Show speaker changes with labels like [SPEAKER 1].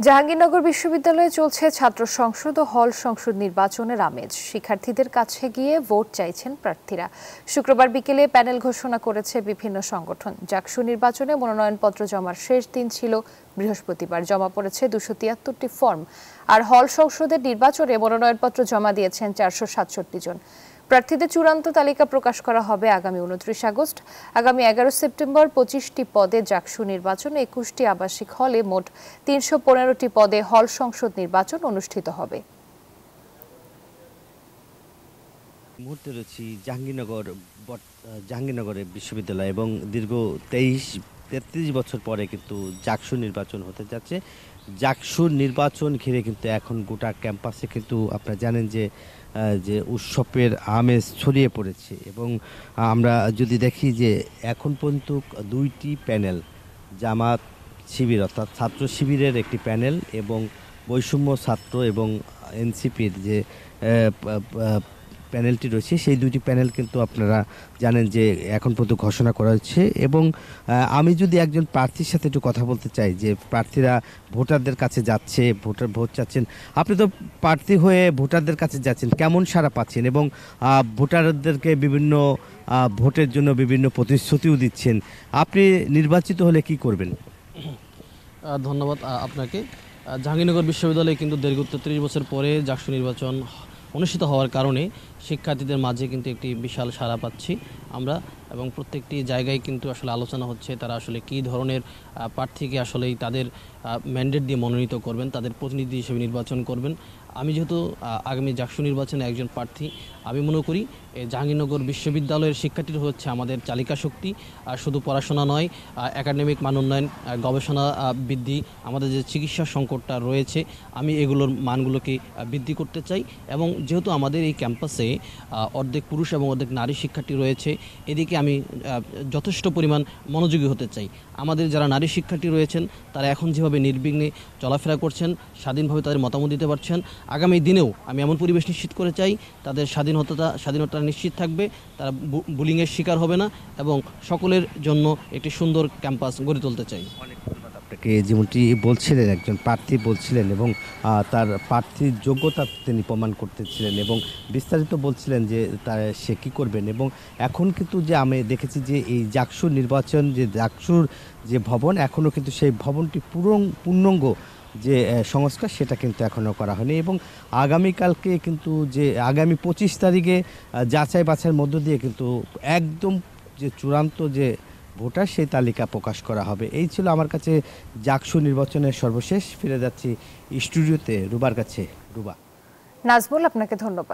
[SPEAKER 1] জাহাঙ্গীরনগর বিশ্ববিদ্যালয়ে চলছে ছাত্র সংসদ ও হল সংসদ নির্বাচনের আমেজ। শিক্ষার্থীদের কাছে গিয়ে ভোট চাইছেন প্রার্থীরা। শুক্রবার বিকেলে প্যানেল ঘোষণা করেছে বিভিন্ন সংগঠন। জাকসু নির্বাচনে মনোনয়নপত্র জমার শেষ দিন ছিল বৃহস্পতিবার। জমা পড়েছে 273টি ফর্ম। আর হল সংসদের নির্বাচনে মনোনয়নপত্র জমা দিয়েছেন 467 জন। প্রার্থীদের চূড়ান্ত তালিকা প্রকাশ করা হবে আগামী 29 আগস্ট। আগামী 11 সেপ্টেম্বর 25টি পদে জাকসু নির্বাচন, 21টি আবাসিক হলে মোট 315টি পদে হল সংসদ নির্বাচন অনুষ্ঠিত হবে।
[SPEAKER 2] মুহূর্তে রয়েছি জাহাঙ্গীরনগরের বিশ্ববিদ্যালয় এবং দীর্ঘ 33 বছর পরে কিন্তু জাকসু নির্বাচন হতে যাচ্ছে। জাকসুর নির্বাচন ঘিরে কিন্তু এখন গোটা ক্যাম্পাসে কিন্তু আপনারা জানেন যে উৎসবের আমেজ ছড়িয়ে পড়েছে এবং আমরা যদি দেখি যে এখন পর্যন্ত 2টি প্যানেল, জামাত শিবির অর্থাৎ ছাত্র শিবিরের একটি প্যানেল এবং বৈষম্য ছাত্র এবং এনসিপির যে প্যানেলটি রয়েছে, সেই 2টি প্যানেল কিন্তু আপনারা জানেন যে এখন পর্যন্ত ঘোষণা করা হচ্ছে। এবং আমি যদি একজন প্রার্থীর সাথে একটু কথা বলতে চাই যে প্রার্থীরা ভোটারদের কাছে যাচ্ছে, ভোট চাচ্ছেন, আপনি তো প্রার্থী হয়ে ভোটারদের কাছে যাচ্ছেন, কেমন সাড়া পাচ্ছেন এবং ভোটারদেরকে বিভিন্ন ভোটের জন্য বিভিন্ন প্রতিশ্রুতিও দিচ্ছেন, আপনি নির্বাচিত হলে কি করবেন?
[SPEAKER 3] ধন্যবাদ আপনাকে। জাহাঙ্গীরনগর বিশ্ববিদ্যালয়ে কিন্তু দীর্ঘ 33 বছর পরে জাকসু নির্বাচন অনুষ্ঠিত হওয়ার কারণে শিক্ষার্থীদের মাঝে কিন্তু একটি বিশাল সাড়া পাচ্ছি আমরা, এবং প্রত্যেকটি জায়গায় কিন্তু আসলে আলোচনা হচ্ছে তারা আসলে কী ধরনের প্রার্থীকে আসলেই তাদের ম্যান্ডেট দিয়ে মনোনীত করবেন, তাদের প্রতিনিধি হিসেবে নির্বাচন করবেন। আমি যেহেতু আগামী জাকসু নির্বাচনে একজন প্রার্থী, আমি মনে করি জাহাঙ্গীরনগর বিশ্ববিদ্যালয়ের শিক্ষার্থীরা হচ্ছে আমাদের চালিকা শক্তি। আর শুধু পড়াশোনা নয়, একাডেমিক মান উন্নয়ন, গবেষণা বৃদ্ধি, আমাদের যে চিকিৎসা সংকটটা রয়েছে, আমি এগুলোর মানগুলোকে বৃদ্ধি করতে চাই। এবং যেহেতু আমাদের এই ক্যাম্পাসে অর্ধেক পুরুষ এবং অর্ধেক নারী শিক্ষার্থী রয়েছে, এদিকে আমি যথেষ্ট পরিমাণ মনোযোগী হতে চাই। আমাদের যারা নারী শিক্ষার্থী রয়েছেন তারা এখন যেভাবে নির্বিঘ্নে চলাফেরা করছেন, স্বাধীনভাবে তাদের মতামত দিতে পারছেন, আগামী দিনেও আমি এমন পরিবেশ নিশ্চিত করে চাই তাদের স্বাধীনতা নিশ্চিত থাকবে, তারা বুলিংয়ের শিকার হবে না এবং সকলের জন্য একটি সুন্দর ক্যাম্পাস গড়ে তুলতে চাই।
[SPEAKER 2] আপনাকে যেমনটি বলছিলেন, একজন প্রার্থী বলছিলেন এবং তার প্রার্থীর যোগ্যতা তিনি প্রমাণ করতেছিলেন এবং বিস্তারিত বলছিলেন যে সে কী করবেন। এবং এখন কিন্তু যে আমি দেখেছি যে এই জাকসুর নির্বাচন, যে জাকসুর যে ভবন, এখনও কিন্তু সেই ভবনটি পূর্ণাঙ্গ যে সংস্কার সেটা কিন্তু এখনও করা হয়নি এবং আগামীকালকে কিন্তু যে আগামী 25 তারিখে যাচাই বাছাইয়ের মধ্য দিয়ে কিন্তু একদম যে চূড়ান্ত যে ভোটার সেই তালিকা প্রকাশ করা হবে। এই ছিল আমার কাছে জাকসু নির্বাচনের সর্বশেষ। ফিরে যাচ্ছি স্টুডিওতে রুবার কাছে। রুবা।
[SPEAKER 1] নাজমুল, আপনাকে ধন্যবাদ।